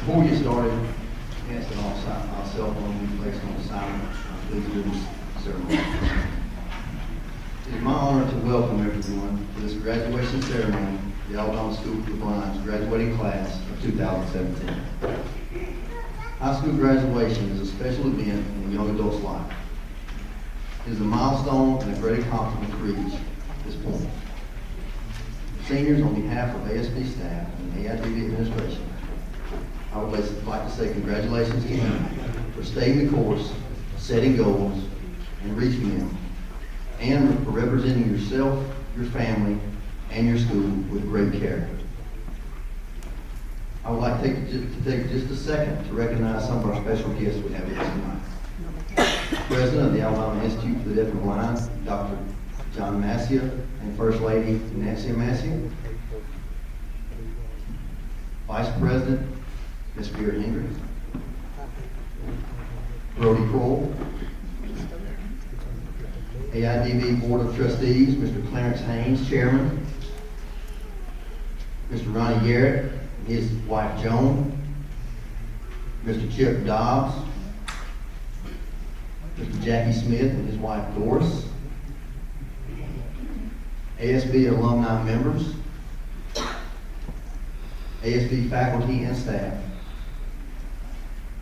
Before we get started, ask that all cell phones be placed on silent. Please do this ceremony. It is my honor to welcome everyone to this graduation ceremony of the Alabama School for the Blind's graduating class of 2017. High school graduation is a special event in a young adult's life. It is a milestone and a great accomplishment to reach this point. Seniors, on behalf of ASB staff and AIDB administration, I would like to say congratulations to you for staying the course, setting goals, and reaching them, and for representing yourself, your family, and your school with great character. I would like to take just a second to recognize some of our special guests we have here tonight. President of the Alabama Institute for the Deaf and Blind, Dr. John Massia, and First Lady Nancy Massia. Vice President Ms. Vera Hendricks, Brody Kroll, AIDB Board of Trustees, Mr. Clarence Haynes, Chairman, Mr. Ronnie Garrett, his wife Joan, Mr. Chip Dobbs, Mr. Jackie Smith and his wife Doris, ASB alumni members, ASB faculty and staff,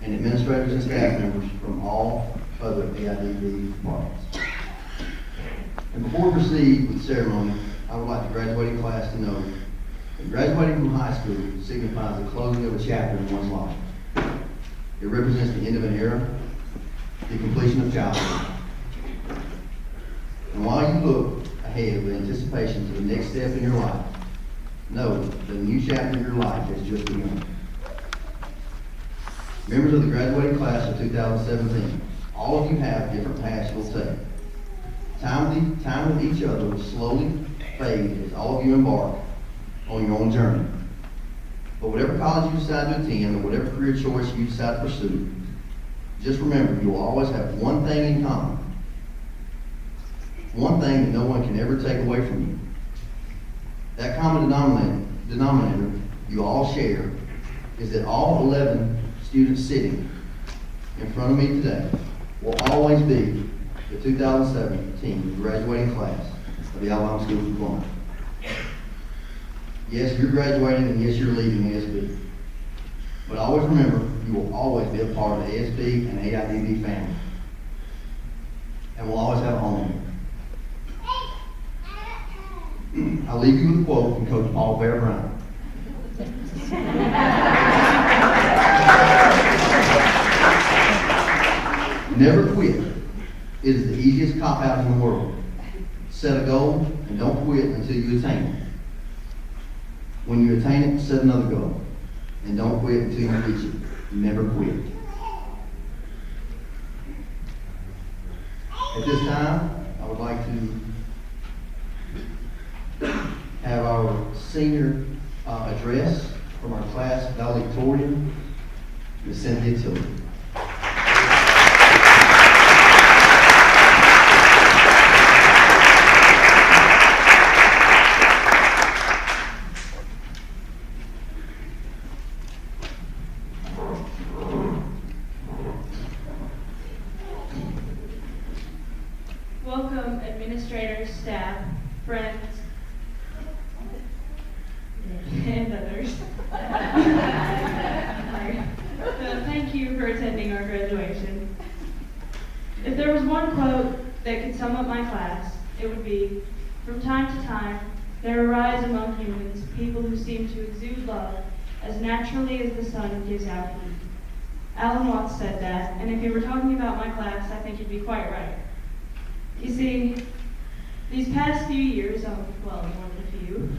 and administrators and staff members from all other AIDB departments. And before we proceed with the ceremony, I would like the graduating class to know that graduating from high school signifies the closing of a chapter in one's life. It represents the end of an era, the completion of childhood. And while you look ahead with anticipation to the next step in your life, know that a new chapter of your life has just begun. Members of the graduating class of 2017, all of you have different paths you'll take. Time with each other will slowly fade as all of you embark on your own journey. But whatever college you decide to attend or whatever career choice you decide to pursue, just remember you will always have one thing in common. One thing that no one can ever take away from you. That common denominator you all share is that all 11 students sitting in front of me today will always be the 2017 graduating class of the Alabama School for the Blind. Yes, you're graduating and yes, you're leaving ASB. But always remember, you will always be a part of the ASB and AIDB family. And will always have a home here. I'll leave you with a quote from Coach Paul Bear Brown. Never quit. It is the easiest cop-out in the world. Set a goal and don't quit until you attain it. When you attain it, set another goal. And don't quit until you reach it. Never quit. At this time, I would like to have our senior address from our class valedictorian, Ms. Cynthia Tilley. Welcome, administrators, staff, friends, and others. So thank you for attending our graduation. If there was one quote that could sum up my class, it would be, from time to time, there arise among humans people who seem to exude love as naturally as the sun gives out heat. Alan Watts said that, and if you were talking about my class, I think you'd be quite right. You see, these past few years, well, more than a few,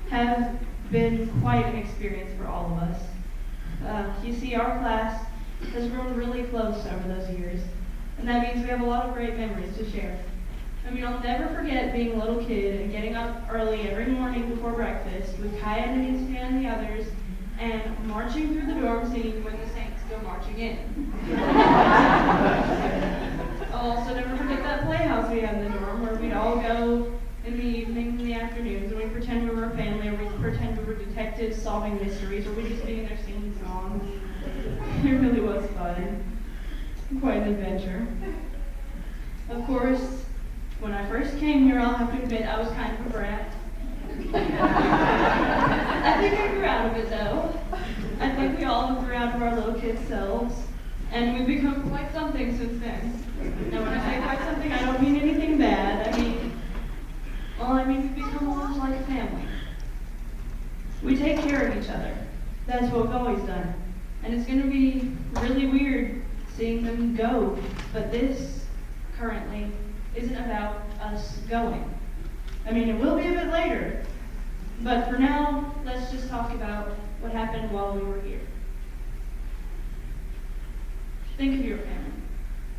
have been quite an experience for all of us. You see, our class has grown really close over those years, and that means we have a lot of great memories to share. I mean, I'll never forget being a little kid and getting up early every morning before breakfast with Kaya and Nancy and the others, and marching through the dorm singing When the Saints Go Marching In. I'll also never forget that playhouse we had in the dorm where we'd all go in the evenings and the afternoons and we'd pretend we were a family, or we'd pretend we were detectives solving mysteries, or we'd just be in there singing songs. It really was fun. Quite an adventure. Of course, when I first came here, I'll have to admit I was kind of a brat. I think I grew out of it though. I think we all grew out of our little kid selves, and we've become quite something since then. Now when I say quite something, I don't mean anything bad. I mean we've become almost like a family. We take care of each other. That's what we've always done. And it's going to be really weird seeing them go, but this currently isn't about us going. I mean, it will be a bit later, but for now, let's just talk about what happened while we were here. Think of your family.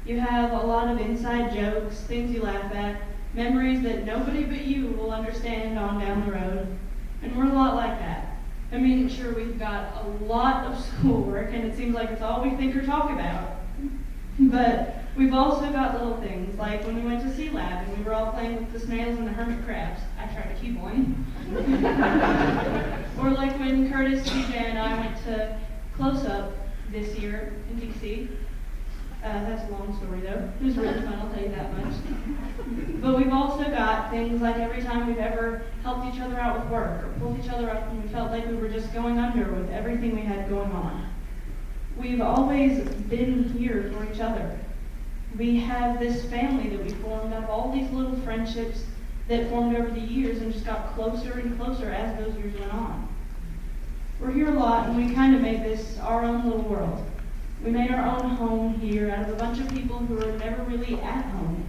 You have a lot of inside jokes, things you laugh at, memories that nobody but you will understand on down the road, and we're a lot like that. I mean, sure, we've got a lot of schoolwork, and it seems like it's all we think or talk about, but we've also got little things, like when we went to Sea Lab and we were all playing with the snails and the hermit crabs. I tried to keep one. Or like when Curtis, TJ, and I went to Close Up this year in DC. That's a long story though. It was really fun, I'll tell you that much. But we've also got things like every time we've ever helped each other out with work or pulled each other up when we felt like we were just going under with everything we had going on. We've always been here for each other. We have this family that we formed out of all these little friendships that formed over the years and just got closer and closer as those years went on. We're here a lot, and we kind of made this our own little world. We made our own home here out of a bunch of people who were never really at home.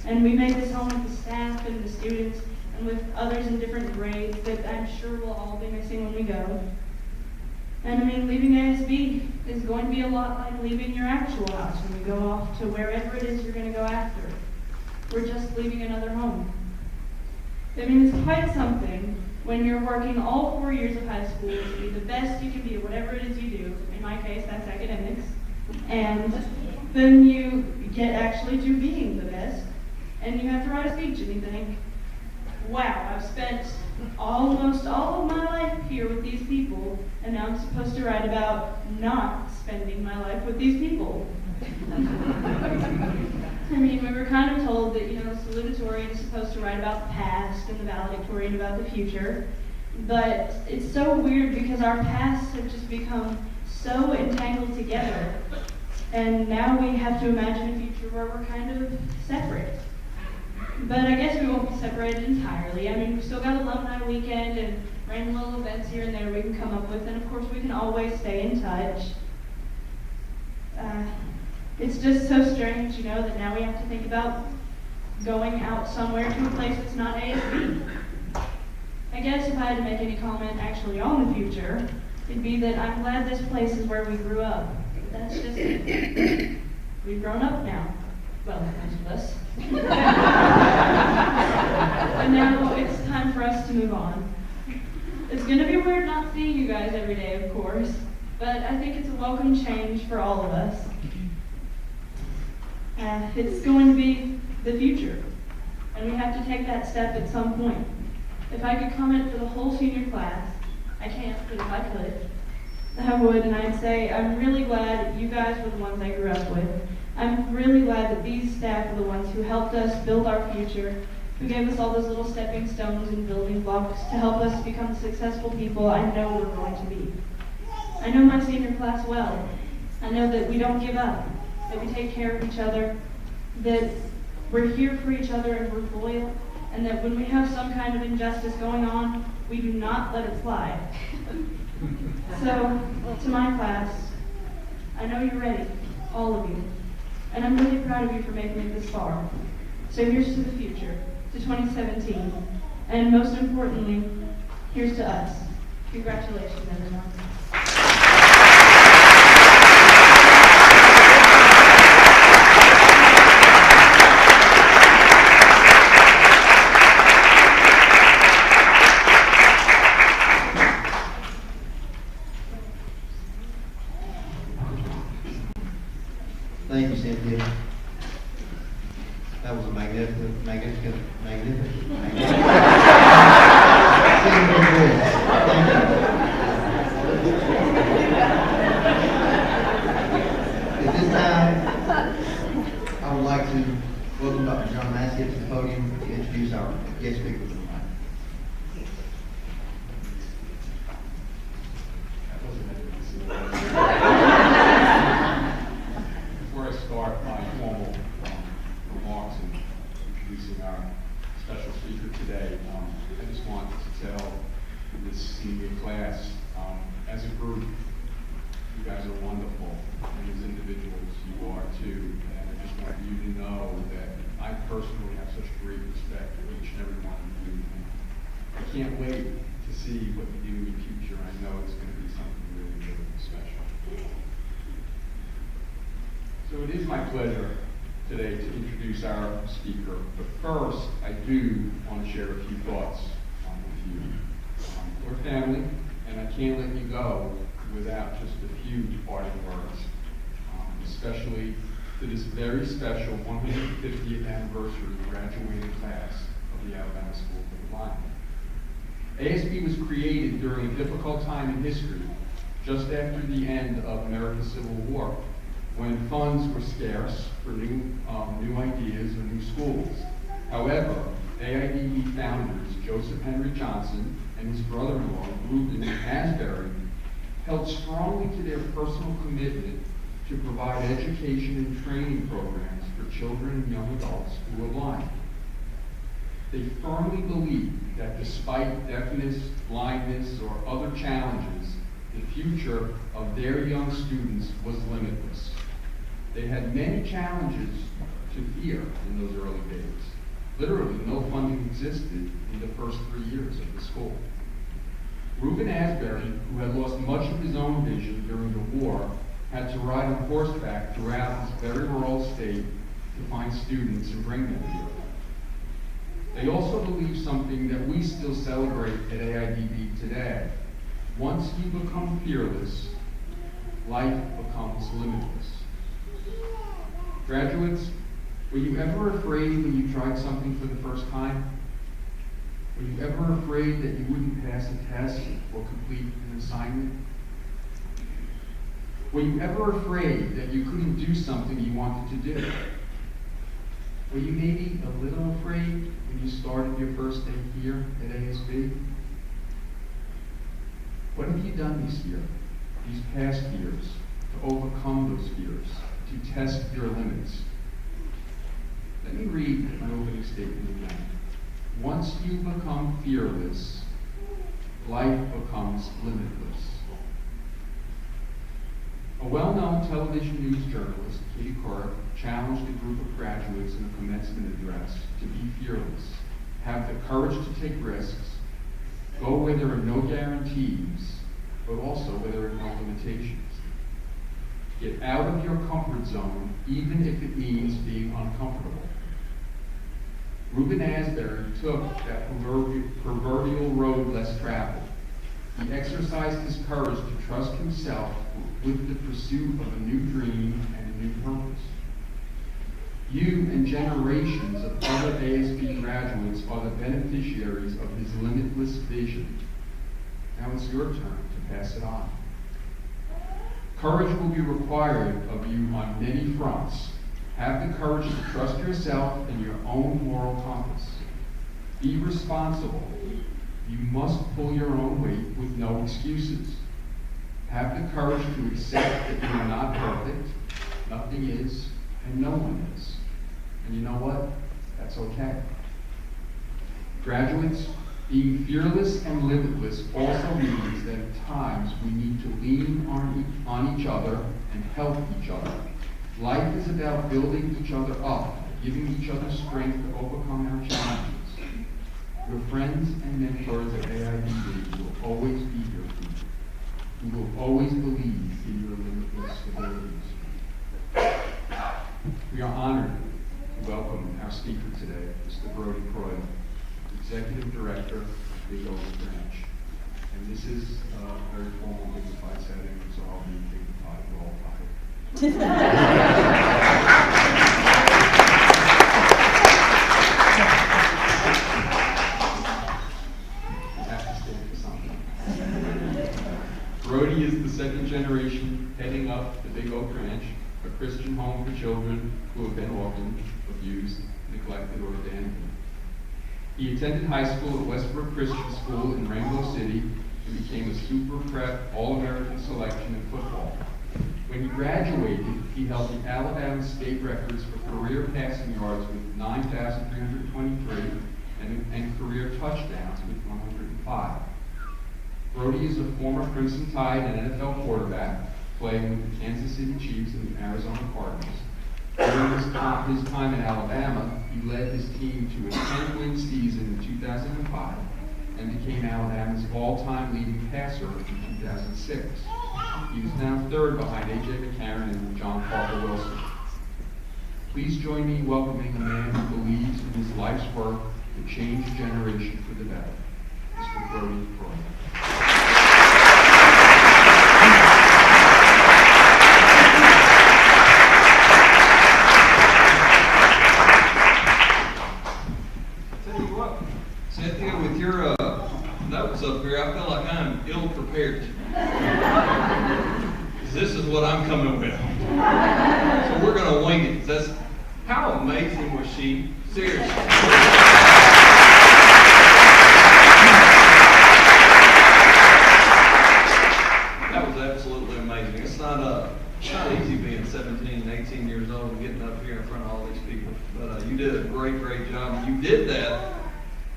And we made this home with the staff and the students and with others in different grades that I'm sure we'll all be missing when we go. And I mean, leaving ASB is going to be a lot like leaving your actual house when you go off to wherever it is you're going to go after. We're just leaving another home. I mean, it's quite something when you're working all 4 years of high school to be the best you can be at whatever it is you do. In my case, that's academics. And then you get actually to being the best, and you have to write a speech, and you think, wow, I've spent almost all of my life here with these people, and now I'm supposed to write about not spending my life with these people. I mean, we were kind of told that, salutatorian is supposed to write about the past and the valedictorian about the future, but it's so weird because our pasts have just become so entangled together, and now we have to imagine a future where we're kind of separate. But I guess we won't be separated entirely. I mean, we've still got alumni weekend and random little events here and there we can come up with, and of course we can always stay in touch. It's just so strange, that now we have to think about going out somewhere to a place that's not ASB. I guess if I had to make any comment actually on the future, it'd be that I'm glad this place is where we grew up. That's just it. We've grown up now. Well, most of us. And now it's time for us to move on. It's going to be weird not seeing you guys every day, of course, but I think it's a welcome change for all of us. It's going to be the future, and we have to take that step at some point. If I could comment for the whole senior class, I can't, but if I could, I would, and I'd say I'm really glad you guys were the ones I grew up with. I'm really glad that these staff are the ones who helped us build our future, who gave us all those little stepping stones and building blocks to help us become the successful people I know we're going to be. I know my senior class well. I know that we don't give up, that we take care of each other, that we're here for each other and we're loyal, and that when we have some kind of injustice going on, we do not let it fly. So, to my class, I know you're ready, all of you, and I'm really proud of you for making it this far. So here's to the future, to 2017, and most importantly, here's to us. Congratulations, everyone. Thank you, Cynthia. That was a magnificent. Thank you. At this time, I would like to welcome Dr. John Massey to the podium to introduce our guest speaker for the night. Before I start my formal remarks and introducing our special speaker today, I just want to tell this senior class, as a group, you guys are wonderful, and as individuals, you are too. And I just want you to know that I personally have such great respect for each and every one of you. I can't wait to see what you do in the future. I know it's going to be something really, really special. So it is my pleasure today to introduce our speaker, but first I do want to share a few thoughts with you. We're family, and I can't let you go without just a few parting words, especially to this very special 150th anniversary graduating class of the Alabama School for the Blind. ASB was created during a difficult time in history, just after the end of America's Civil War, when funds were scarce for new ideas or new schools. However, AIDB founders Joseph Henry Johnson and his brother-in-law, Reuben Asbury, held strongly to their personal commitment to provide education and training programs for children and young adults who were blind. They firmly believed that despite deafness, blindness, or other challenges, the future of their young students was limitless. They had many challenges to fear in those early days. Literally, no funding existed in the first 3 years of the school. Reuben Asbury, who had lost much of his own vision during the war, had to ride on horseback throughout his very rural state to find students and bring them here. They also believed something that we still celebrate at AIDB today. Once you become fearless, life becomes limitless. Graduates, were you ever afraid when you tried something for the first time? Were you ever afraid that you wouldn't pass a test or complete an assignment? Were you ever afraid that you couldn't do something you wanted to do? Were you maybe a little afraid when you started your first day here at ASB? What have you done this year, these past years, to overcome those fears, to test your limits? Let me read my opening statement again. Once you become fearless, life becomes limitless. A well-known national television news journalist, Katie Couric, challenged a group of graduates in a commencement address to be fearless, have the courage to take risks, go where there are no guarantees, but also where there are no limitations. Get out of your comfort zone, even if it means being uncomfortable. Reuben Asbury took that proverbial road less traveled. He exercised his courage to trust himself with the pursuit of a new dream and a new purpose. You and generations of other ASB graduates are the beneficiaries of his limitless vision. Now it's your turn to pass it on. Courage will be required of you on many fronts. Have the courage to trust yourself and your own moral compass. Be responsible. You must pull your own weight with no excuses. Have the courage to accept that you are not perfect. Nothing is, and no one is. And you know what? That's okay. Graduates, being fearless and limitless also means that at times we need to lean on each other and help each other. Life is about building each other up, giving each other strength to overcome our challenges. Your friends and mentors at AIDD will always be here for you. We will always believe in your limitless abilities. We are honored to welcome our speaker today, Mr. Brody Croyle, Executive Director of Big Oak Branch. And this is a very formal, dignified setting, so I'll be dignified for all time. Brody is the second generation heading up the Big Oak Ranch, a Christian home for children who have been orphaned, abused, neglected, or abandoned. He attended high school at Westbrook Christian School in Rainbow City and became a super prep All-American selection in football. When he graduated, he held the Alabama state records for career passing yards with 9,323 and career touchdowns with 105. Brody is a former Crimson Tide and NFL quarterback, playing with the Kansas City Chiefs and the Arizona Cardinals. During his time at Alabama, he led his team to a 10-win season in 2005 and became Alabama's all-time leading passer in 2006. He is now third behind A.J. McCarron and John Parker Wilson. Please join me in welcoming a man who believes in his life's work to change a generation for the better, Mr. Brody Croyle. Cynthia, with your notes up here, I feel like I'm ill-prepared. This is what I'm coming with. So we're going to wing it. That's, how amazing was she? Seriously. That was absolutely amazing. It's not easy being 17 and 18 years old and getting up here in front of all these people. But you did a great, great job. You did that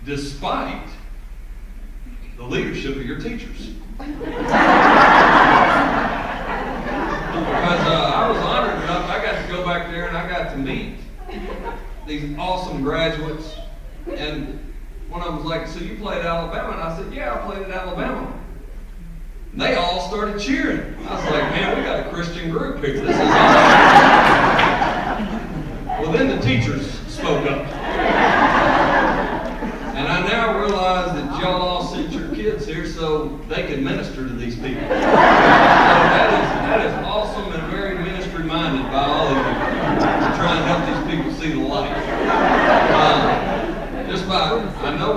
despite the leadership of your teachers. Because I was honored enough, I got to go back there and I got to meet these awesome graduates. And one of them was like, so you played at Alabama? And I said, yeah, I played at Alabama. And they all started cheering. I was like, man, we got a Christian group here. This is awesome. Well, then the teachers spoke up. And I now realize that y'all all sent your kids here so they can minister to these people. So that is awesome and very ministry-minded by all of you to try and help these people see the light. I know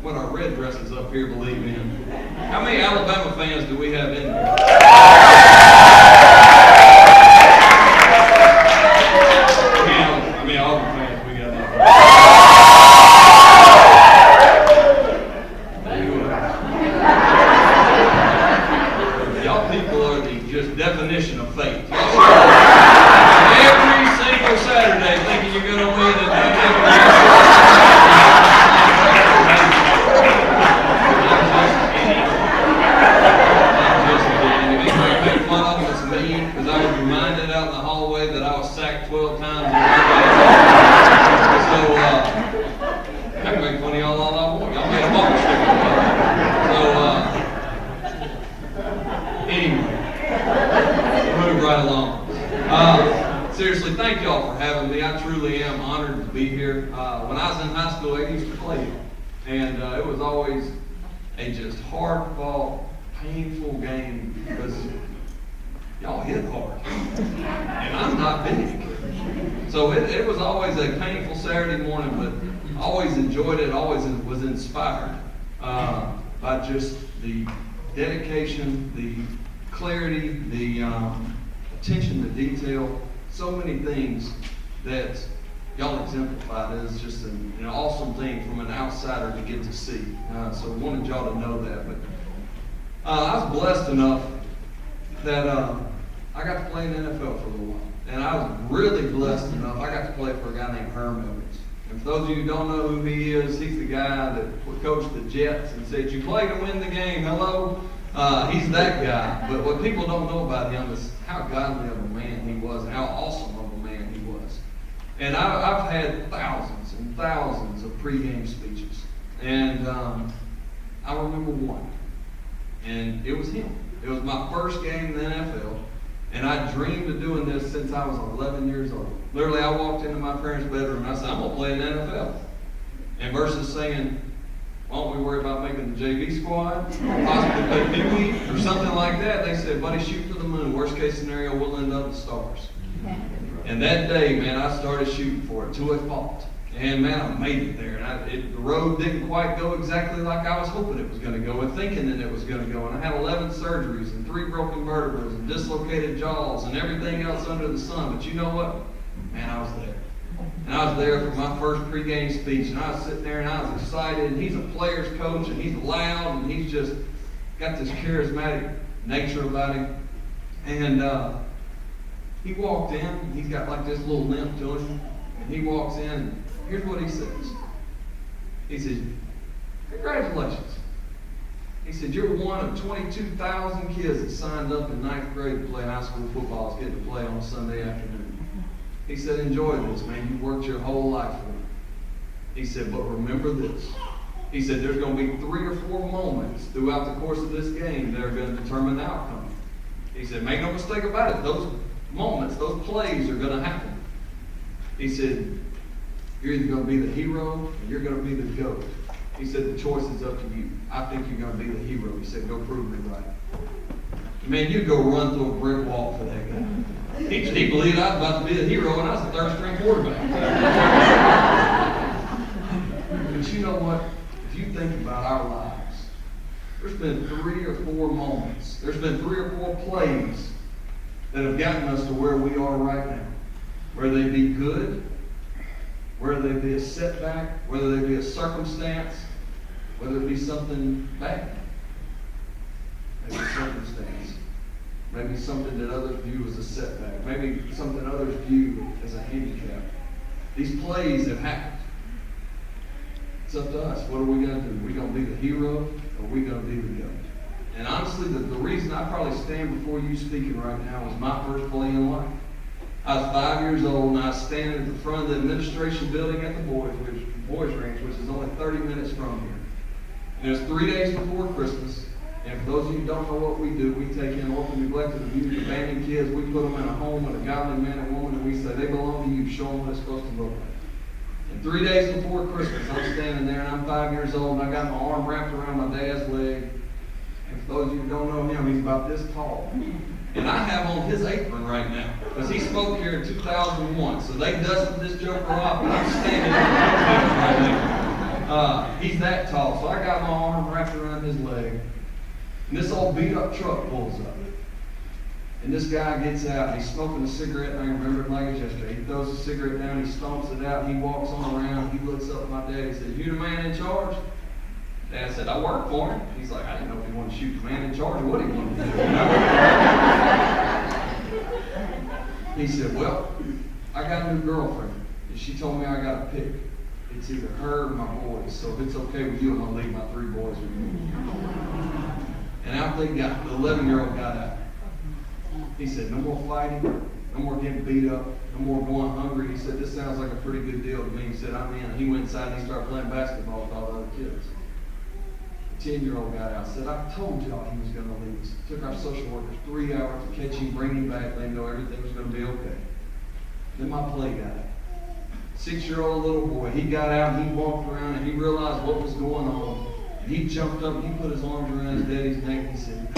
what our red dresses up here believe in. How many Alabama fans do we have in here? I mean, all the fans we got up here. Y'all people are the just definition of faith. Every single Saturday thinking you're going to win and Anyway, move right along. Seriously, thank y'all for having me. I truly am honored to be here. When I was in high school, I used to play, and it was always a just hard-fought, painful game because y'all hit hard, and I'm not big. So it was always a painful Saturday morning, but I always enjoyed it, always was inspired by just the dedication, the clarity, the attention to detail, so many things that y'all exemplified. It's just an awesome thing from an outsider to get to see. So I wanted y'all to know that. But I was blessed enough that I got to play in the NFL for a little while. And I was really blessed enough, I got to play for a guy named Herm Edwards. And for those of you who don't know who he is, he's the guy that coached the Jets and said, "You play to win the game, hello?" He's that guy. But what people don't know about him is how godly of a man he was and how awesome of a man he was. And I've had thousands and thousands of pregame speeches. And I remember one. And it was him. It was my first game in the NFL. And I dreamed of doing this since I was 11 years old. Literally, I walked into my parents' bedroom and I said, "I'm going to play in the NFL." And versus saying, "Why don't we worry about making the JV squad, possibly play Pee-wee or something like that," they said, "Buddy, shoot for the moon. Worst case scenario, we'll end up the stars." And that day, man, I started shooting for it to a fault. And man, I made it there. And the road didn't quite go exactly like I was hoping it was going to go and thinking that it was going to go. And I had 11 surgeries and 3 broken vertebrae and dislocated jaws and everything else under the sun. But you know what? Man, I was there. And I was there for my first pregame speech. And I was sitting there and I was excited. And he's a player's coach and he's loud and he's just got this charismatic nature about him. And he walked in. He's got like this little limp to him. And he walks in. And here's what he says. He says, "Congratulations." He said, "You're one of 22,000 kids that signed up in 9th grade to play high school football, is getting to play on a Sunday afternoon." He said, "Enjoy this, man. You worked your whole life for it." He said, "But remember this." He said, "There's going to be 3 or 4 moments throughout the course of this game that are going to determine the outcome." He said, "Make no mistake about it. Those moments, those plays are going to happen." He said, "You're either going to be the hero or you're going to be the GOAT." He said, "The choice is up to you. I think you're going to be the hero." He said, "Go prove me right." Man, you go run through a brick wall for that guy. He believed I was about to be the hero and I was a third-string quarterback. But you know what? If you think about our lives, there's been 3 or 4 moments. There's been 3 or 4 plays that have gotten us to where we are right now. Whether they be good, whether they be a setback, whether they be a circumstance, whether it be something bad. Maybe a circumstance. Maybe something that others view as a setback. Maybe something others view as a handicap. These plays have happened. It's up to us. What are we going to do? Are we going to be the hero or are we going to be the GOAT? And honestly, the reason I probably stand before you speaking right now was my first play in life. I was 5 years old and I was standing at the front of the administration building at the Boys Ranch, which is only 30 minutes from here. And it was 3 days before Christmas. And for those of you who don't know what we do, we take in orphan, neglected, abused, abandoned kids. We put them in a home with a godly man and woman, and we say, "They belong to you. Show them what it's supposed to look like." And 3 days before Christmas, I'm standing there, and I'm 5 years old, and I got my arm wrapped around my dad's leg. And for those of you who don't know him, he's about this tall. And I have on his apron right now, because he spoke here in 2001. So they dusted this joker off, and I'm standing right now. He's that tall. So I got my arm wrapped around his leg. And this old beat-up truck pulls up. And this guy gets out, and he's smoking a cigarette, and I remember it like it was yesterday. He throws the cigarette down, he stomps it out, he walks on around, he looks up at my dad, he says, "You the man in charge?" Dad said, "I work for him." He's like, "I didn't know if he wanted to shoot the man in charge or what he wanted to do." He said, "Well, I got a new girlfriend, and she told me I got to pick. It's either her or my boys, so if it's okay with you, I'm going to leave my 3 boys with you." And out they got, the 11-year-old got out. He said, "No more fighting, no more getting beat up, no more going hungry." He said, "This sounds like a pretty good deal to me." He said, "I'm in." He went inside and he started playing basketball with all the other kids. 10-year-old got out, said, I told y'all he was going to leave us. It took our social workers 3 hours to catch him, bring him back, let him know everything was going to be okay. Then my play got out. 6-year-old little boy, he got out and he walked around and he realized what was going on. And he jumped up and he put his arms around his daddy's neck and he said,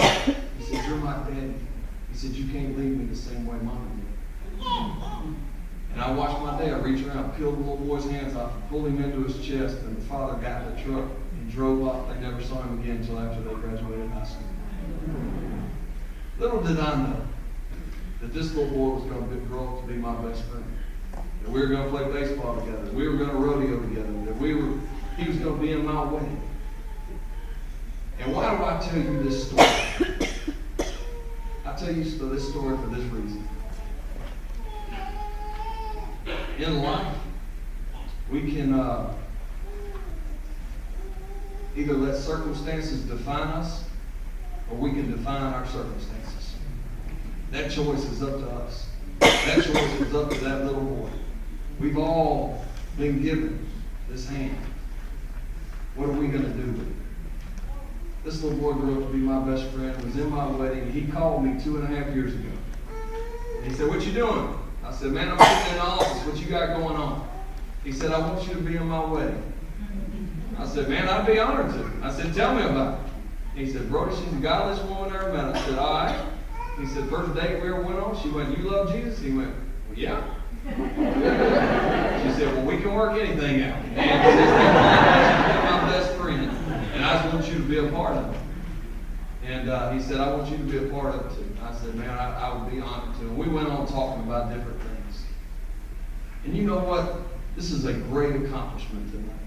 you're my daddy. He said, you can't leave me the same way Mama did. And I watched my dad reach around, peel the little boy's hands off, and pull him into his chest, and the father got in the truck and drove off. They never saw him again until after they graduated high school. Little did I know that this little boy was going to grow up to be my best friend. That we were going to play baseball together. That we were going to rodeo together. That he was going to be in my wedding. And why do I tell you this story? I tell you this story for this reason. In life, we can either let circumstances define us, or we can define our circumstances. That choice is up to us. That choice is up to that little boy. We've all been given this hand. What are we going to do with it? This little boy grew up to be my best friend, was in my wedding. He called me 2.5 years ago. And he said, what you doing? I said, man, I'm sitting in the office. What you got going on? He said, I want you to be in my wedding. I said, man, I'd be honored to. I said, tell me about it. He said, Brody, she's the godliest woman I ever met. I said, all right. He said, first date we ever went on, she went, you love Jesus? He went, well, yeah. She said, well, we can work anything out. And she's my best friend, and I just want you to be a part of it. And he said, I want you to be a part of it too. I said, man, I would be honored to. And we went on talking about different things. And you know what? This is a great accomplishment tonight.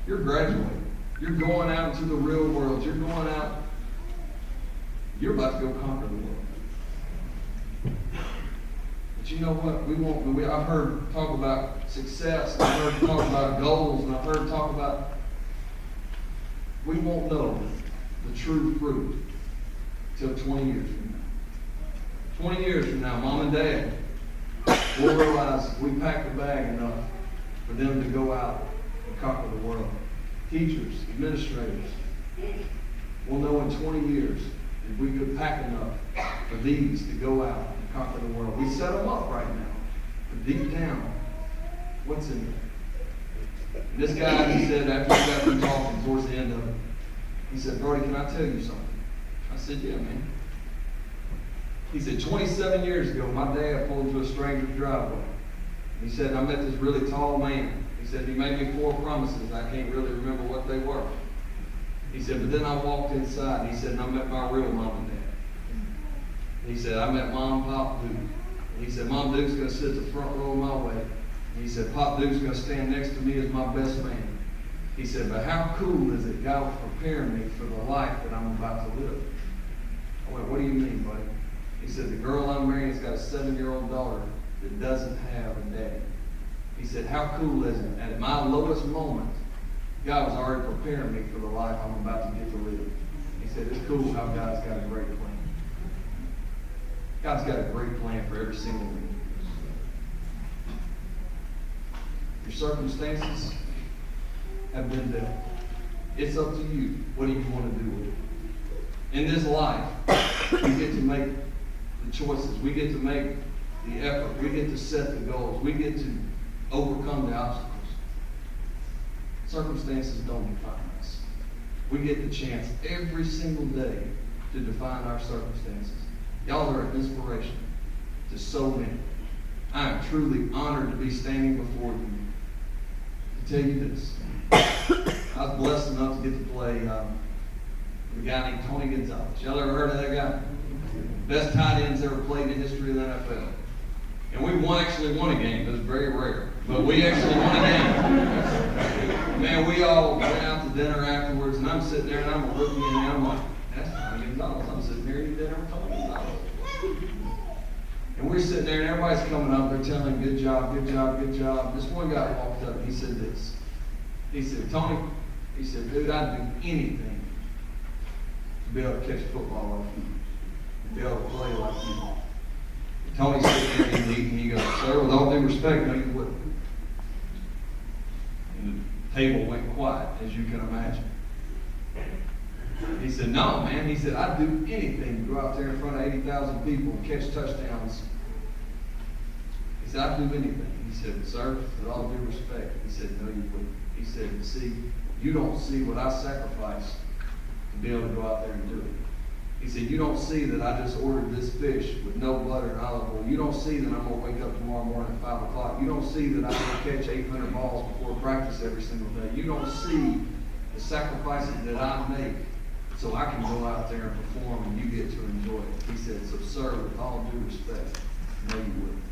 You're graduating. You're going out into the real world. You're going out. You're about to go conquer the world. But you know what? I've heard talk about success. And I've heard talk about goals. And I've heard talk about, we won't know the true fruit till 20 years from now. 20 years from now, Mom and Dad will realize we packed the bag enough for them to go out and conquer the world. Teachers, administrators, will know in 20 years if we could pack enough for these to go out and conquer the world. We set them up right now, but deep down, what's in there? And this guy, he said, after we got through talking towards the end of it, he said, Brody, can I tell you something? I said, yeah, man. He said, 27 years ago, my dad pulled into a stranger's driveway. He said, I met this really tall man. He said, he made me 4 promises. I can't really remember what they were. He said, but then I walked inside, and he said, and I met my real mom and dad. He said, I met Mom and Pop Duke. And he said, Mom Duke's going to sit at the front row of my wedding. And he said, Pop Duke's going to stand next to me as my best man. He said, but how cool is it God was preparing me for the life that I'm about to live? I went, what do you mean, buddy? He said, the girl I'm marrying has got a 7-year-old daughter that doesn't have a daddy. He said, how cool is it? At my lowest moment, God was already preparing me for the life I'm about to get to live. He said, it's cool how God's got a great plan. God's got a great plan for every single one. Your circumstances have been dealt. It's up to you. What do you want to do with it? In this life, we get to make the choices. We get to make the effort. We get to set the goals. We get to overcome the obstacles. Circumstances don't define us. We get the chance every single day to define our circumstances. Y'all are an inspiration to so many. I am truly honored to be standing before you to tell you this. I was blessed enough to get to play with a guy named Tony Gonzalez. Y'all ever heard of that guy? Best tight ends ever played in the history of the NFL. And we actually won a game. It was very rare. But we actually won a game. Man, we all went out to dinner afterwards, and I'm sitting there, and I'm a rookie, and I'm like, that's Tony Gonzalez. I'm sitting here eating dinner with Tony Gonzalez. And we're sitting there, and everybody's coming up. They're telling him, good job, good job, good job. This one guy walked up, and he said this. He said, Tony, he said, dude, I'd do anything to be able to catch football like you, to be able to play like you. And Tony sitting there and eating, and he goes, sir, with all due respect, no, you wouldn't. And the table went quiet, as you can imagine. He said, no, man. He said, I'd do anything to go out there in front of 80,000 people and catch touchdowns. He said, I'd do anything. He said, sir, with all due respect, he said, no, you wouldn't. He said, see, you don't see what I sacrificed to be able to go out there and do it. He said, you don't see that I just ordered this fish with no butter and olive oil. You don't see that I'm going to wake up tomorrow morning at 5 o'clock. You don't see that I'm going to catch 800 balls before practice every single day. You don't see the sacrifices that I make so I can go out there and perform and you get to enjoy it. He said, so sir, with all due respect, no, you wouldn't.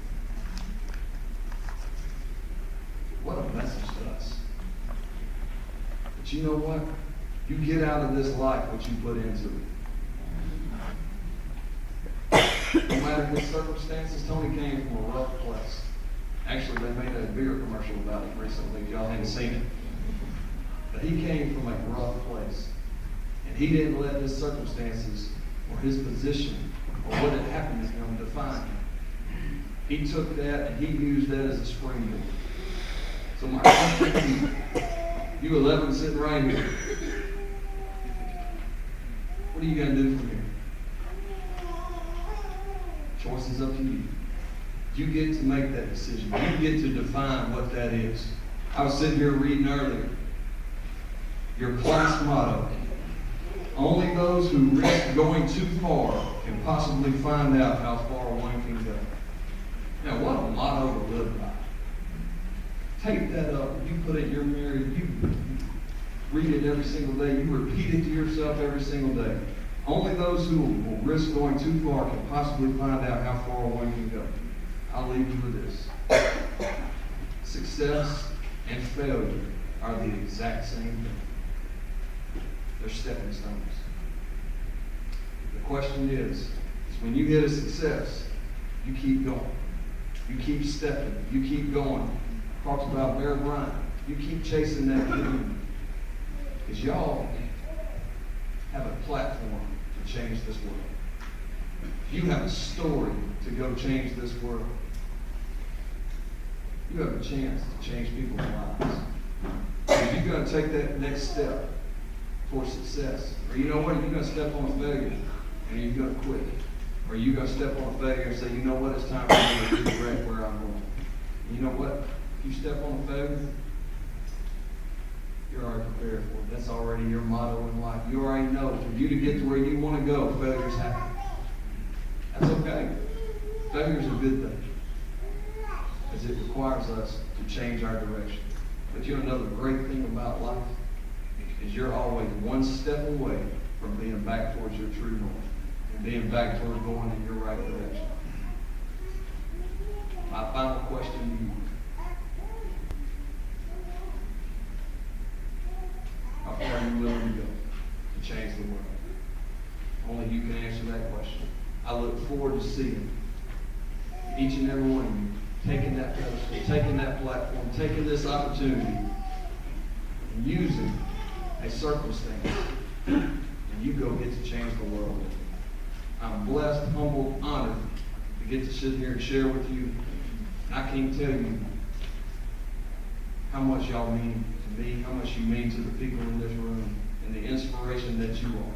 What a message to us. But you know what? You get out of this life what you put into it. No matter what circumstances, Tony came from a rough place. Actually, they made a bigger commercial about it recently. If y'all haven't seen it. But he came from a rough place. And he didn't let his circumstances or his position or what had happened to him define him. He took that and he used that as a springboard. So my question to you 11 sitting right here, what are you going to do from here? Choice is up to you. You get to make that decision. You get to define what that is. I was sitting here reading earlier. Your class motto, only those who risk going too far can possibly find out how far one can go. Now, what a motto to live by. Take that up. You put it in your mirror. You read it every single day. You repeat it to yourself every single day. Only those who will risk going too far can possibly find out how far one can go. I'll leave you with this. Success and failure are the exact same thing. They're stepping stones. The question is when you hit a success, you keep going. You keep stepping. You keep going. Talks about Bear Bryant. You keep chasing that dream. Because y'all have a platform to change this world. You have a story to go change this world. You have a chance to change people's lives. If you're going to take that next step for success, or you know what, you're going to step on a failure and you're going to quit. Or you're going to step on a failure and say, you know what, it's time for me to redirect where I'm going. And you know what? If you step on a failure, you're already prepared for it. That's already your motto in life. You already know for you to get to where you want to go, failures happen. That's okay. Failure is a good thing. Because it requires us to change our direction. But you know the great thing about life is you're always one step away from being back towards your true north and being back towards going in your right direction. My final question to you. How far are you willing to go to change the world? Only you can answer that question. I look forward to seeing each and every one of you taking that pedestal, taking that platform, taking this opportunity, and using a circumstance, and you go get to change the world. I'm blessed, humbled, honored to get to sit here and share with you. I can't tell you how much y'all mean to me, how much you mean to the people in this room, and the inspiration that you are.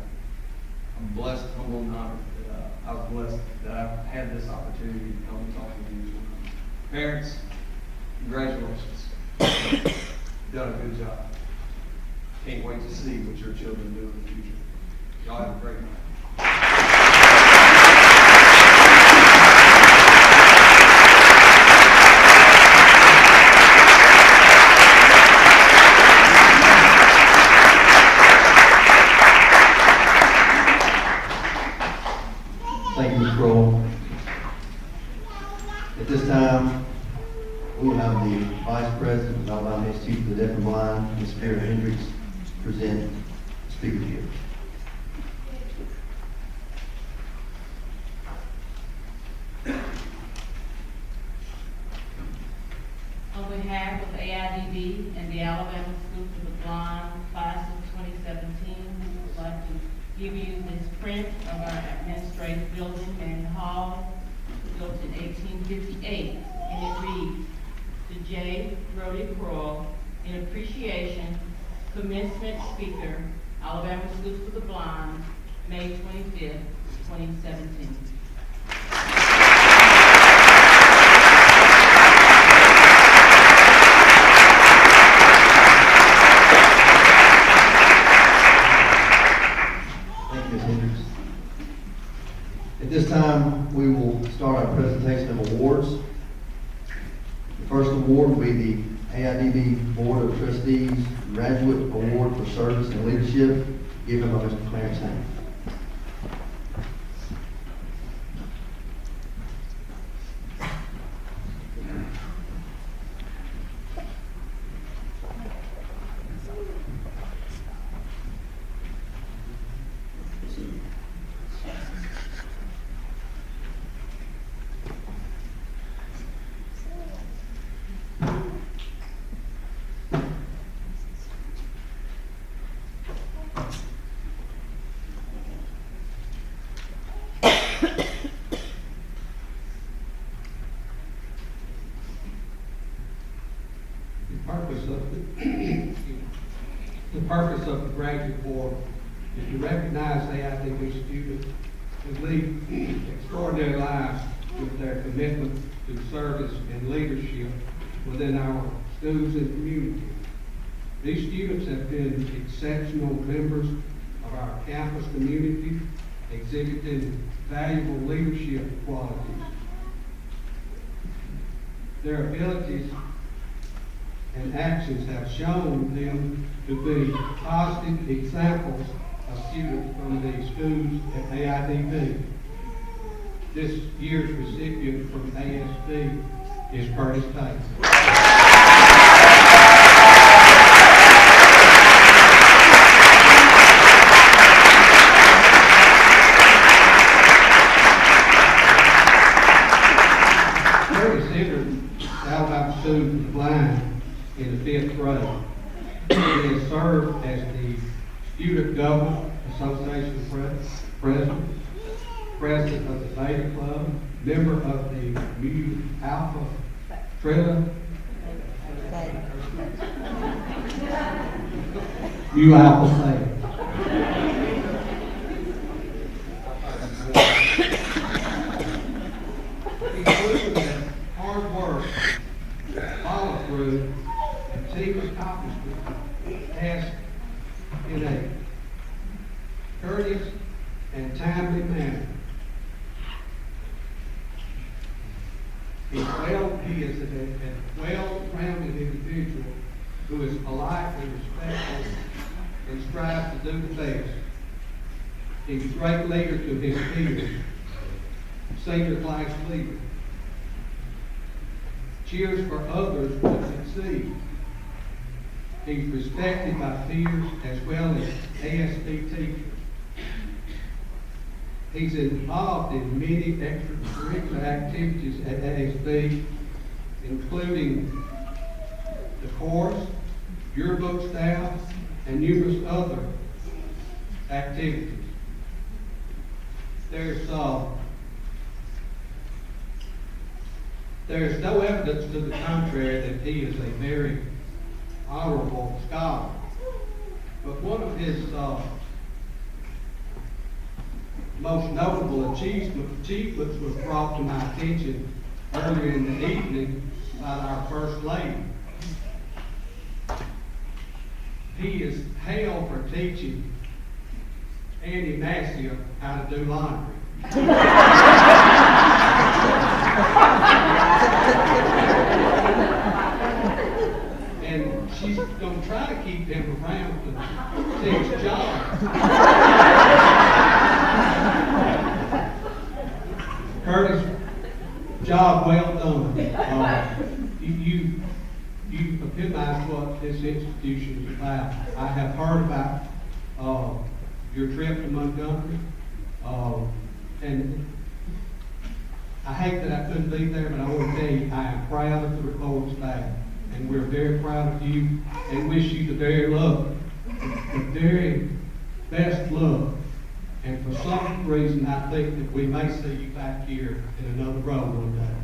I'm blessed, humbled, and honored that I was blessed that I've had this opportunity to come and talk with you. Parents, congratulations. You've done a good job. Can't wait to see what your children do in the future. Y'all have a great night. Thank you, Mr. Kroll. At this time, we will have the Vice President of Alabama Institute for the Deaf and Blind, Ms. Mary Hendricks, present the speaker gift. On behalf of AIDB and the Alabama School for the Blind class of 2017, we would like to give you this print of our administrative building and hall, built in 1858, and it reads, to J. Brody Kroll, in appreciation, commencement speaker, Alabama School for the Blind, May 25th, 2017. Thank you, Ms. Hendricks. At this time, we will start our presentation of awards. The first award will be the AIDB Board of Trustees Graduate Award for Service and Leadership, given by Mr. Clarence Haynes. The purpose of the graduate award is to recognize AIDB students who lead extraordinary lives with their commitment to service and leadership within our schools and community. These students have been exceptional members of our campus community, exhibiting valuable leadership qualities. Their abilities and actions have shown them to be positive examples of students from the schools at AIDB. This year's recipient from ASB is Curtis Tate. Curtis entered Alabama School for the Blind in the 5th grade. He has served as the Student Government Association president of the Beta Club, member of the Mu Alpha Trilla, Mu Alpha Theta. He proven that hard work, follow through, and team accomplishment has in a courteous and timely manner. He is a well-rounded individual who is polite and respectful and strives to do the best. He's a great leader to his peers, senior class leader. Cheers for others to succeed. He's respected by peers as well as ASB teachers. He's involved in many extracurricular activities at ASB, including the chorus, yearbook staff, and numerous other activities. There's no evidence to the contrary that he is a very honorable scholar. But one of his most notable achievements was brought to my attention earlier in the evening by our First Lady. He is hailed for teaching Andy Massey how to do laundry. And she's going to try to keep him around to teach John. Curtis, job well done. You epitomize what this institution is about. I have heard about your trip to Montgomery, and I hate that I couldn't be there, but I want to tell you, I am proud of the report staff, and we're very proud of you, and wish you the very best luck. And for some reason, I think that we may see you back here in another role one day.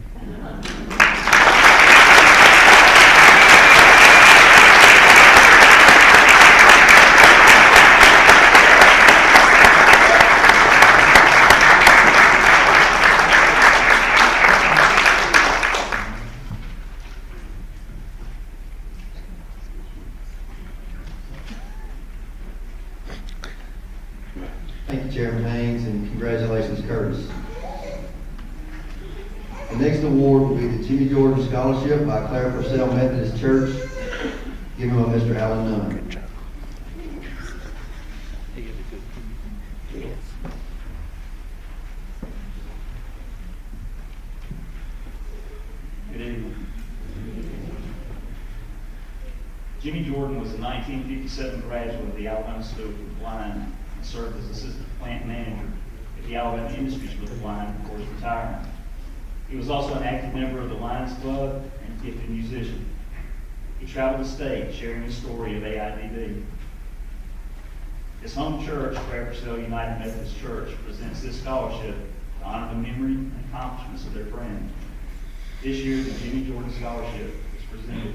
The next award will be the Jimmy Jordan Scholarship by Clare Purcell Methodist Church, given by Mr. Alan Nunn. Good evening. Jimmy Jordan was a 1957 graduate of the Alabama School for the Blind and served as assistant plant manager at the Alabama Industries for the Blind before his retirement. He was also an active member of the Lions Club and a gifted musician. He traveled the state sharing his story of AIDB. His home church, Clare Purcell United Methodist Church, presents this scholarship to honor the memory and accomplishments of their friend. This year, the Jimmy Jordan Scholarship is presented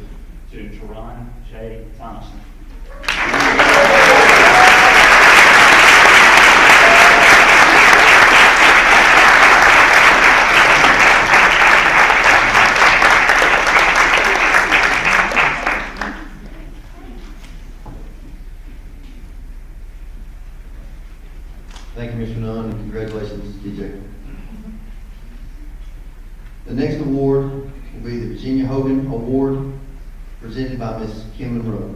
to Teron J. Thompson. Thank you, Mr. Nunn, and congratulations, DJ. The next award will be the Virginia Hogan Award, presented by Ms. Kim Monroe.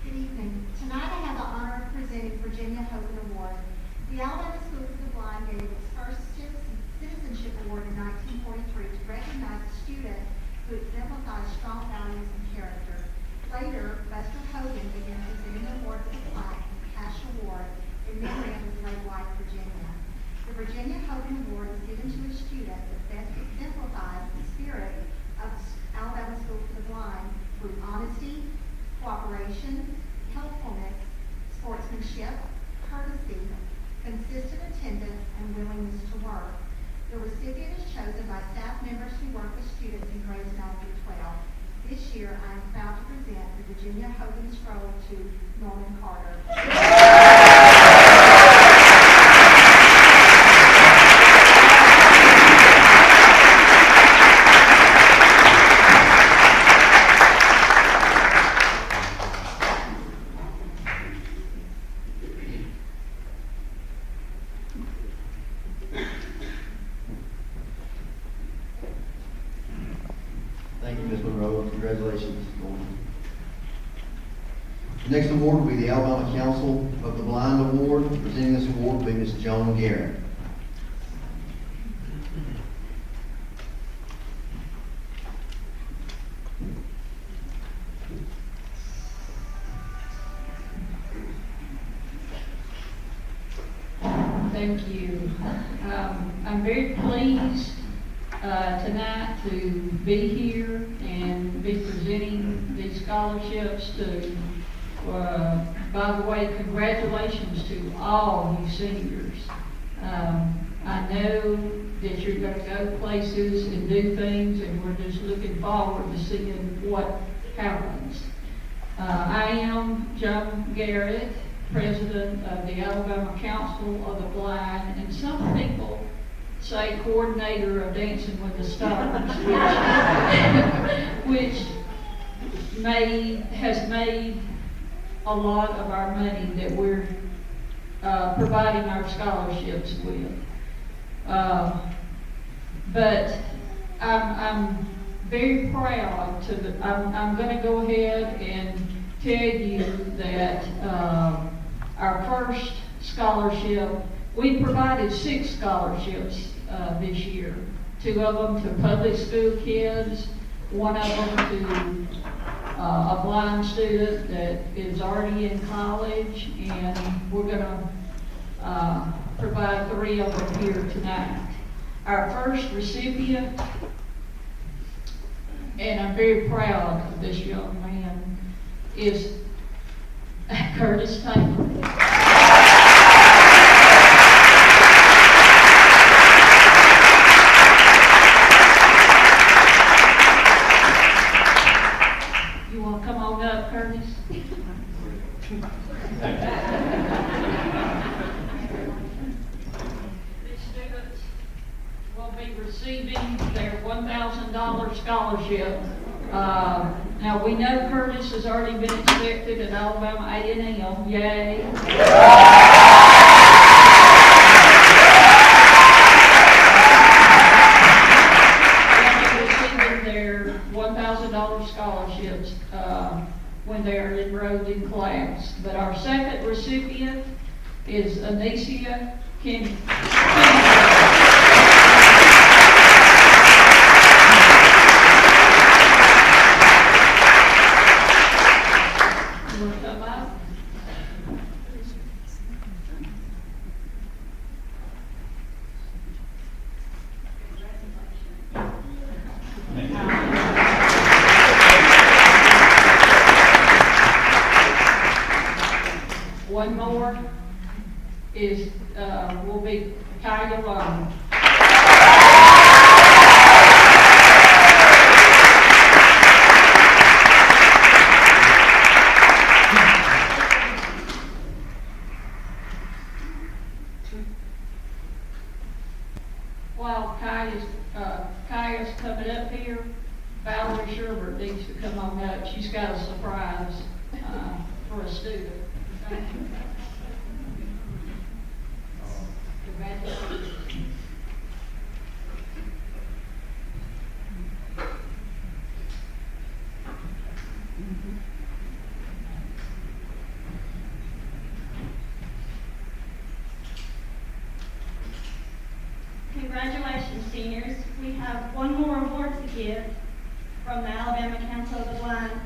Good evening. Tonight I have the honor of presenting Virginia Hogan Award. The Alabama School for the Blind gave its first citizenship award in 1943 to recognize a student who exemplifies strong values and character. Later, Buster Hogan began presenting the award with a plaque and cash award in memory of his late wife, Virginia. The Virginia Hogan Award is given to a student that best exemplifies the spirit of Alabama School for the Blind through honesty, cooperation, helpfulness, sportsmanship, courtesy, consistent attendance, and willingness to work. The recipient is chosen by staff members who work with students in grades 9 through 12. This year, I am proud to present the Virginia Hogan Scroll to Norman Carter. Thank you, Ms. Monroe. Congratulations, Norman. The next award will be the Alabama Council of the Blind Award. Presenting this award will be Ms. Joan Garrett. Thank you. I'm very pleased tonight to be here and be presenting these scholarships to, by the way, congratulations to all you seniors. I know that you're going to go places and do things, and we're just looking forward to seeing what happens. I am Joan Garrett, President of the Alabama Council of the Blind, and some people say coordinator of Dancing with the Stars, which has made a lot of our money that we're providing our scholarships with. But I'm very proud I'm going to go ahead and tell you that our first scholarship, we provided 6 scholarships this year. 2 of them to public school kids, 1 of them to a blind student that is already in college, and we're going to provide 3 of them here tonight. Our first recipient, and I'm very proud of this young man, is Curtis Taylor. You want to come on up, Curtis? These students will be receiving their $1,000 $1,000 scholarship. Now, we know Curtis has already been accepted at Alabama A&M, yay. They're receiving their $1,000 scholarships when they're enrolled in class. But our second recipient is Anicia King. You want to come up? One more is, will be Kaya Long. While Kaya's coming up here, Valerie Sherbert needs to come on up. She's got a surprise for a student. Congratulations. Congratulations, seniors. We have one more award to give from the Alabama Council of the Blind,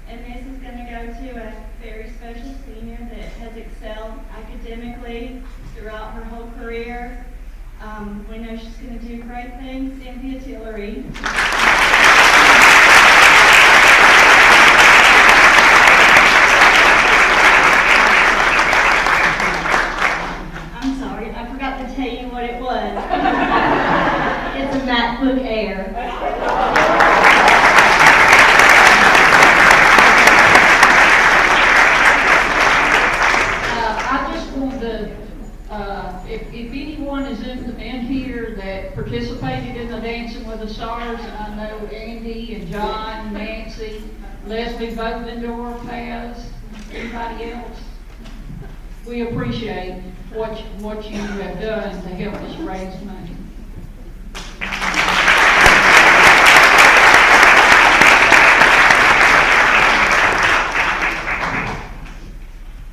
and this is going to go to a very special senior that has excelled academically throughout her whole career. We know she's going to do great things. Cynthia Tillery. I'm sorry, I forgot to tell you what it was. It's a MacBook Air. I just wanted to, if anyone is in here that participated in the Dancing with the Stars, and I know Andy and John, Nancy, Leslie Bovendorf has, anybody else? We appreciate what you have done to help us raise money.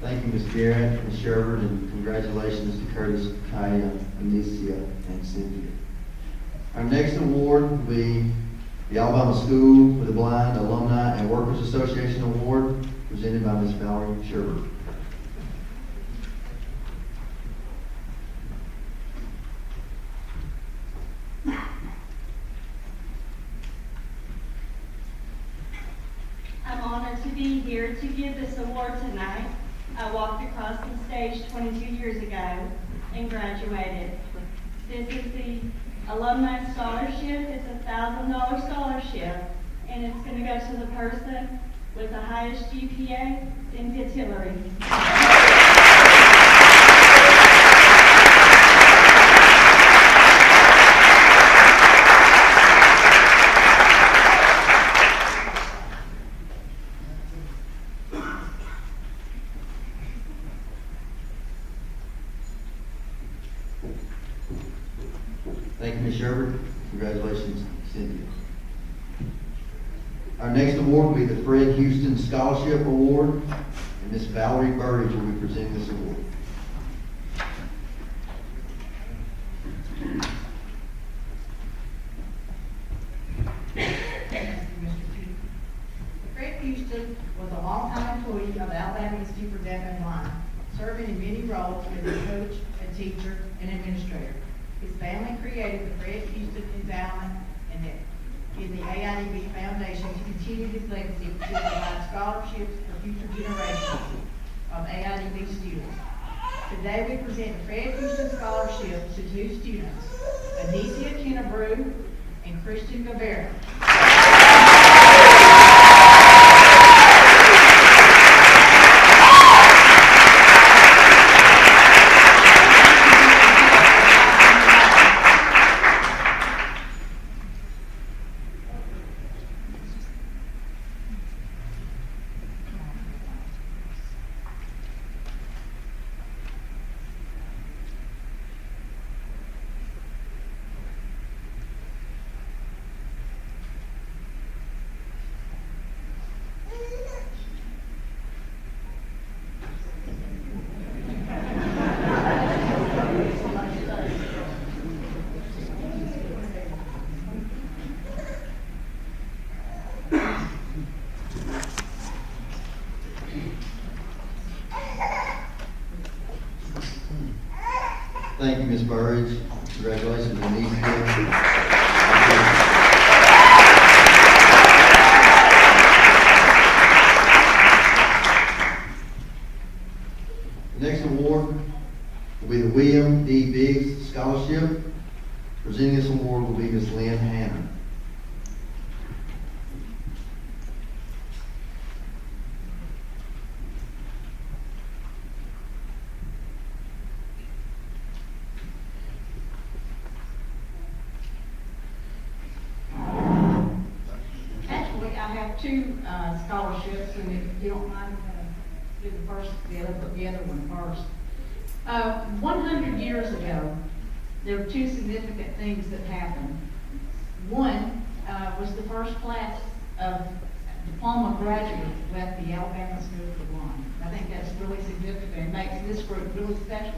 Thank you, Ms. Garrett, Ms. Sherbert, and congratulations to Curtis, Kaya, Anicia, and Cynthia. Our next award will be the Alabama School for the Blind Alumni and Workers Association Award, presented by Ms. Valerie Sherbert. I'm honored to be here to give this award tonight. I walked across the stage 22 years ago and graduated. This is the Alumni Scholarship. It's a $1,000 scholarship, and it's going to go to the person with the highest GPA, Cynthia Tillery. Thank you, Ms. Sherbert. Congratulations, Cynthia. Our next award will be the Fred Houston Scholarship Award, and Ms. Valerie Burridge will be presenting this award. Fred Houston was a longtime employee of the Alabama Institute for Deaf and Blind, serving in many roles as a coach, a teacher, and administrator. His family created the Fred Houston Endowment and in the AIDB Foundation to continue his legacy to provide scholarships for future generations of AIDB students. Today we present the Fred Houston Scholarship to two students, Anicia Kennebrew and Christian Guevara. Thank you, Ms. Burridge. Congratulations, Anicia. The next award will be the William D. Biggs Scholarship. Presenting this award will be Ms. Lynn Hanna. Actually, I have two scholarships, and if you don't mind, I'm gonna do the other one first. 100 years ago, there were two significant things that happened. One was the first class of diploma graduates left the Alabama School for the Blind. I think that's really significant. It makes this group really special.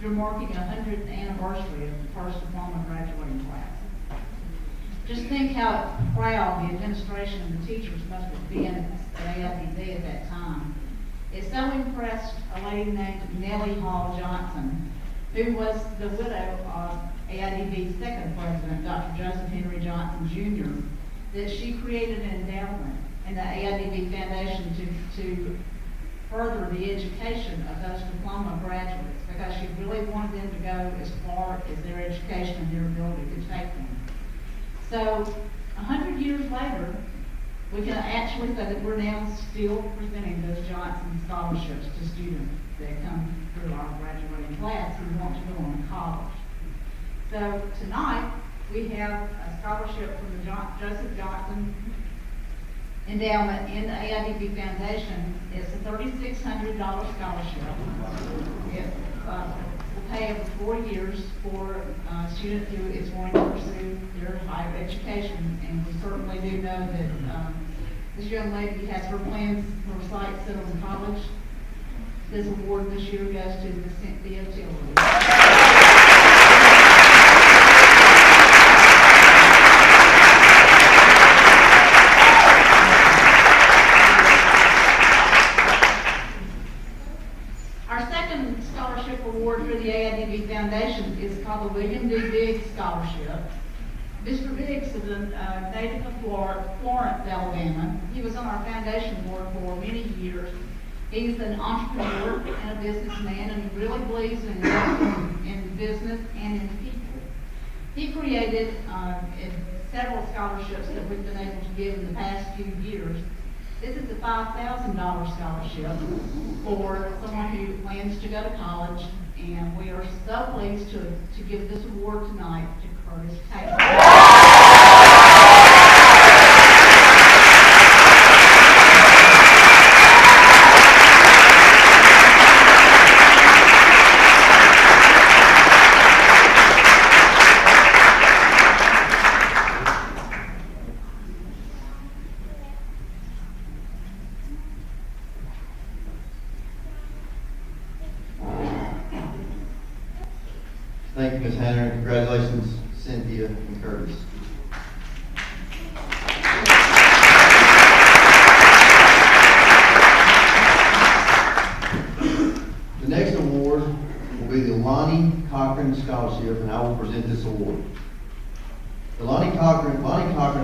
You're marking a 100th anniversary of the first diploma graduating class. Just think how proud the administration and the teachers must have been at AIDB at that time. It so impressed a lady named Nellie Hall Johnson, who was the widow of AIDB's second president, Dr. Joseph Henry Johnson Jr., that she created an endowment in the AIDB Foundation to further the education of those diploma graduates, because she really wanted them to go as far as their education and their ability could take them. So, 100 years later, we can actually say that we're now still presenting those Johnson scholarships to students that come through our graduating class who want to go on to college. So tonight, we have a scholarship from the Joseph Johnson Endowment in the AIDB Foundation. It's a $3,600 scholarship. It will pay over 4 years for a student who is wanting to pursue their higher education. And we certainly do know that this young lady has her plans for sight set on college. This award this year goes to the Cynthia Tillery. Award for the AIDB Foundation is called the William D. Biggs Scholarship. Mr. Biggs is a native of Florence, Alabama. He was on our foundation board for many years. He's an entrepreneur and a businessman, and he really believes in business and in people. He created several scholarships that we've been able to give in the past few years. This is a $5,000 scholarship for someone who plans to go to college, and we are so pleased to give this award tonight to Curtis Taylor. Thank you, Ms. Hanner, and congratulations, Cynthia and Curtis. The next award will be the Lonnie Cochran Scholarship, and I will present this award. Lonnie Cochran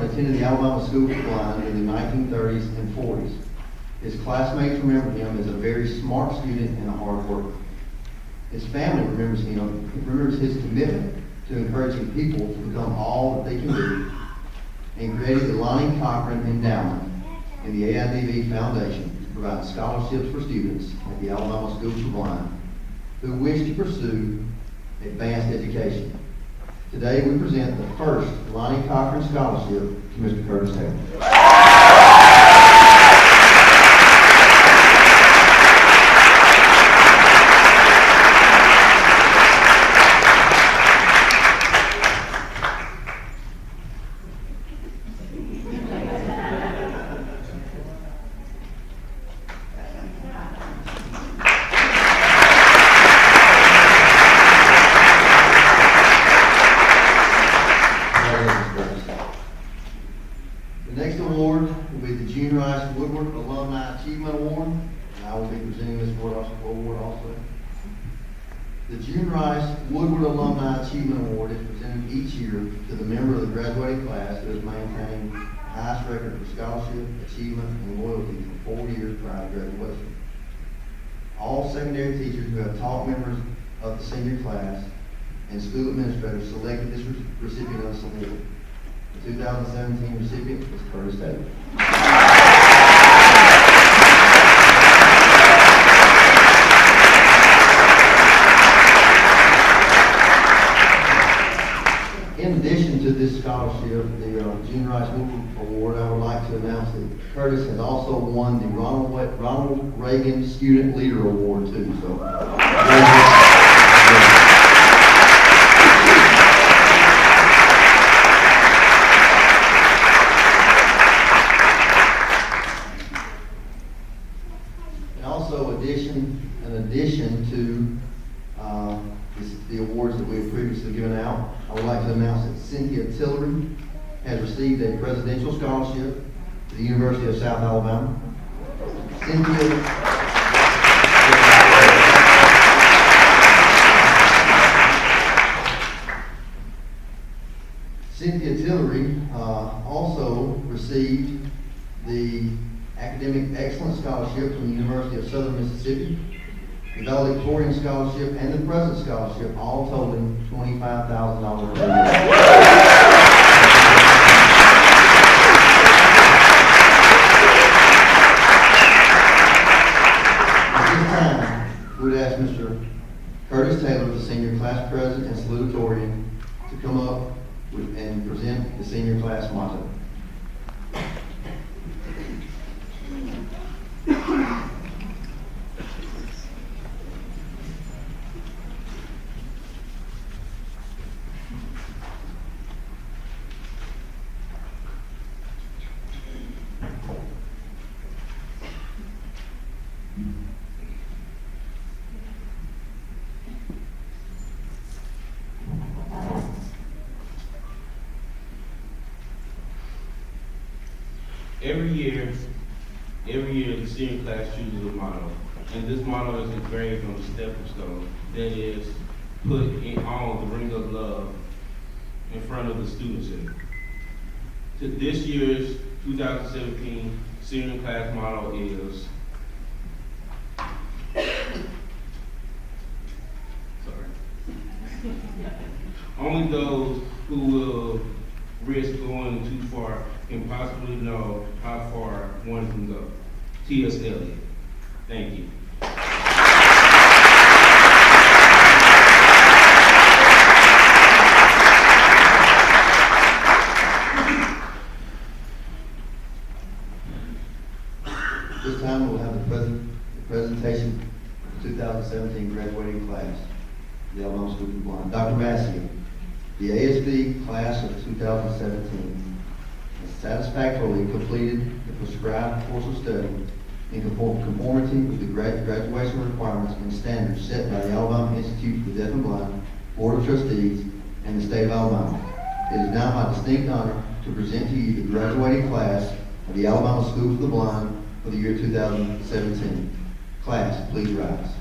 attended the Alabama School for the Blind in the 1930s and 40s. His classmates remember him as a very smart student and a hard worker. His family remembers his commitment to encouraging people to become all that they can be, and created the Lonnie Cochran Endowment and the AIDB Foundation to provide scholarships for students at the Alabama School for the Blind who wish to pursue advanced education. Today we present the first Lonnie Cochran Scholarship to Mr. Curtis Taylor. The next award will be the Junior High Woodward Alumni Achievement Award, and I will be presenting this award also. The June Rice Woodward Alumni Achievement Award is presented each year to the member of the graduating class who has maintained the highest record for scholarship, achievement, and loyalty for 4 years prior to graduation. All secondary teachers who have taught members of the senior class and school administrators selected this recipient of this award. The 2017 recipient was Curtis Taylor. In addition to this scholarship, the June Rice Woodward Award, I would like to announce that Curtis has also won the Ronald Reagan Student Leader Award too. So, and also in addition to the awards that we have previously given out, I would like to announce that Cynthia Tillery has received a presidential scholarship to the University of South Alabama. Cynthia Tillery also received the Academic Excellence Scholarship from the University of Southern Mississippi, the valedictorian scholarship, and the President's Scholarship, all totaling $25,000 per year. We would ask Mr. Curtis Taylor, the senior class president and salutatorian, to come up and present the senior class motto. Every year the senior class chooses a motto, and this motto is engraved on the stepping stone that is put on the ring of love in front of the student center. This year's 2017 senior class motto is only those who will risk going too far can possibly know how far one can go. T.S. Eliot. Thank you. This time we'll have the presentation of the 2017 graduating class, the Alabama School for the Blind. Dr. Massey, the ASB class of 2017 has satisfactorily completed the prescribed course of study in conformity with the graduation requirements and standards set by the Alabama Institute for the Deaf and Blind, Board of Trustees, and the State of Alabama. It is now my distinct honor to present to you the graduating class of the Alabama School for the Blind for the year 2017. Class, please rise.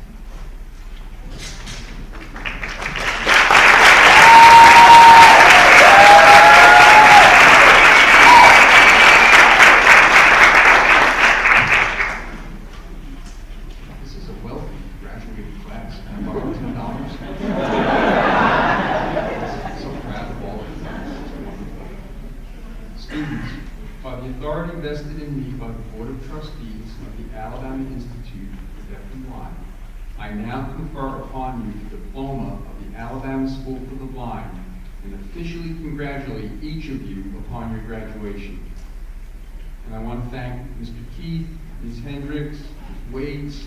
Vested in me by the Board of Trustees of the Alabama Institute for Deaf and Blind, I now confer upon you the diploma of the Alabama School for the Blind and officially congratulate each of you upon your graduation. And I want to thank Mr. Keith, Ms. Hendricks, Ms. Waits,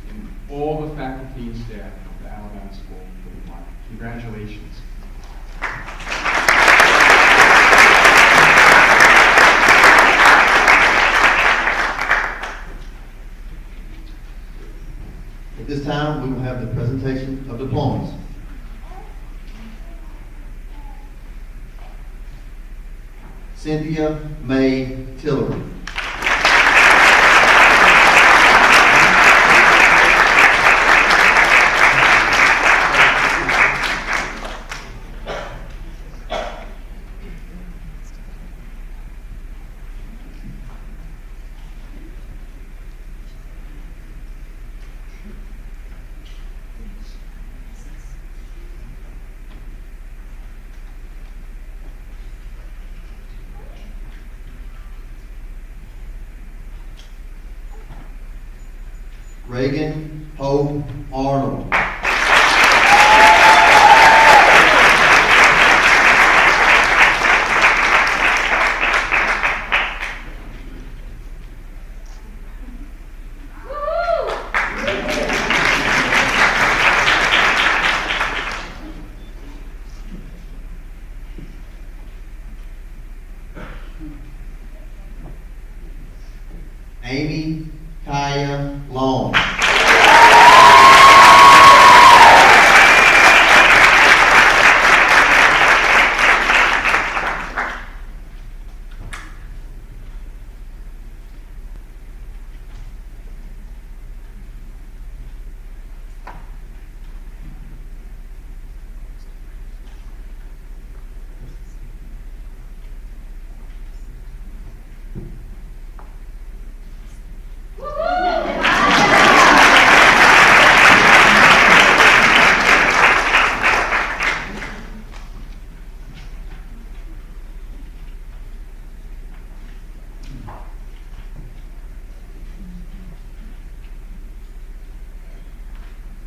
and all the faculty and staff of the Alabama School for the Blind. Congratulations. At this time, we will have the presentation of diplomas. Cynthia May Tillery. Reagan Hope Arnold. Amy Kaya Long.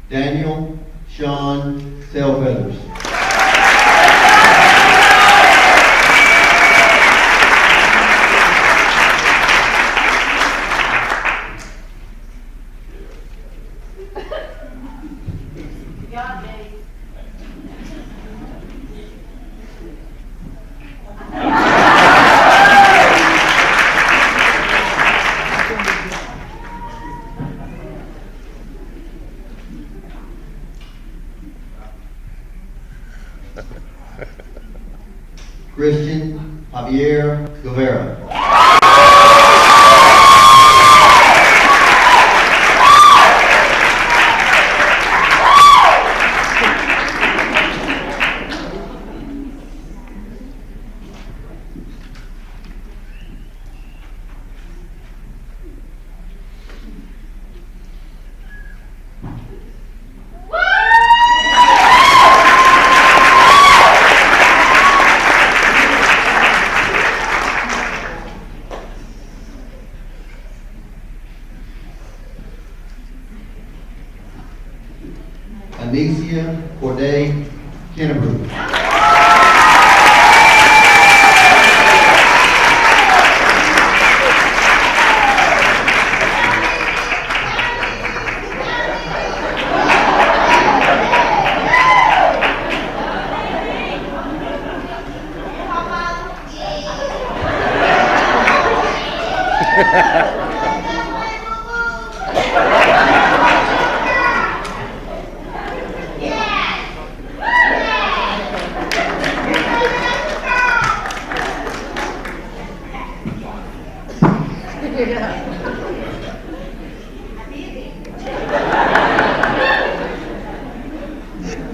Daniel Sean Selfeathers. Christian Javier Guevara. Anicia Corday Kennebrew.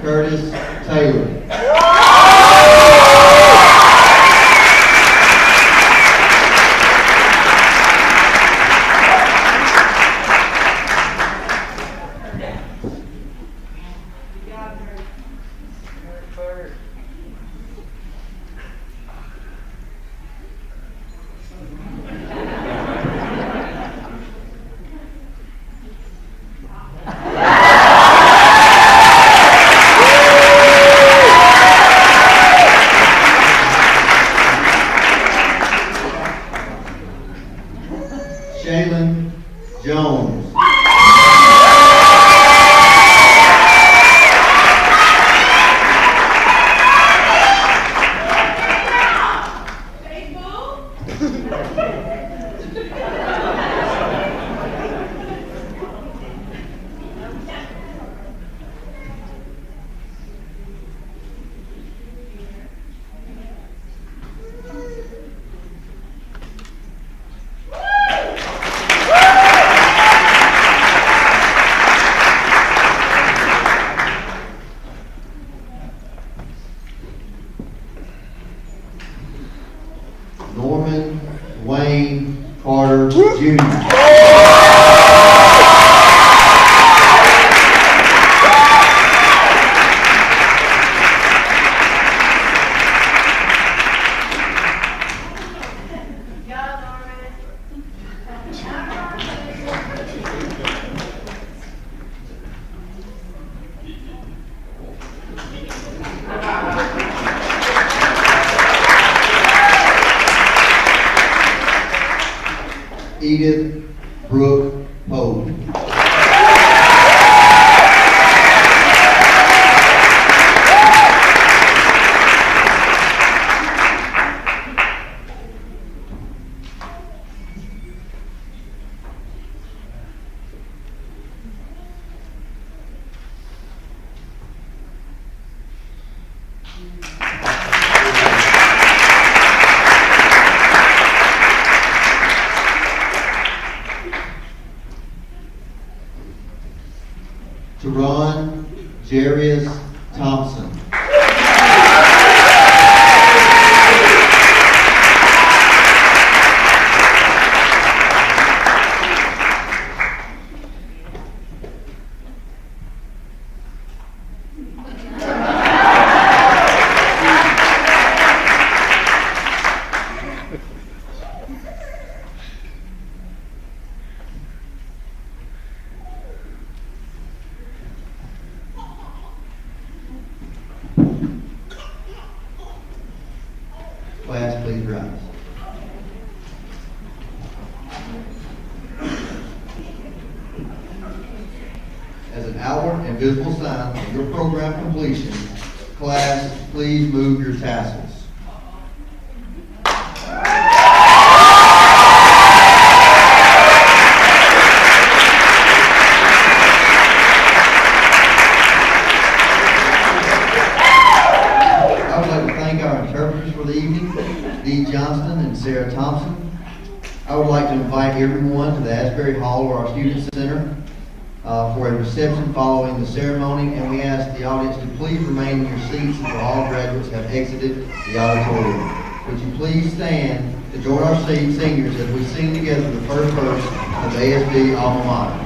Curtis Taylor. Shaylin Jones. Norman Wayne Carter Jr. Edith Brooke Pope. Teron Jarius Thompson. Class, please rise. As an outward and visible sign of your program completion, class, please move your tassels. I would like to thank our interpreters for the evening, Dee Johnston and Sarah Thompson. I would like to invite everyone to the Asbury Hall or our Student Center for a reception following the ceremony, and we ask the audience to please remain in your seats until all graduates have exited the auditorium. Would you please stand to join our seniors as we sing together the first verse of the ASB alma mater.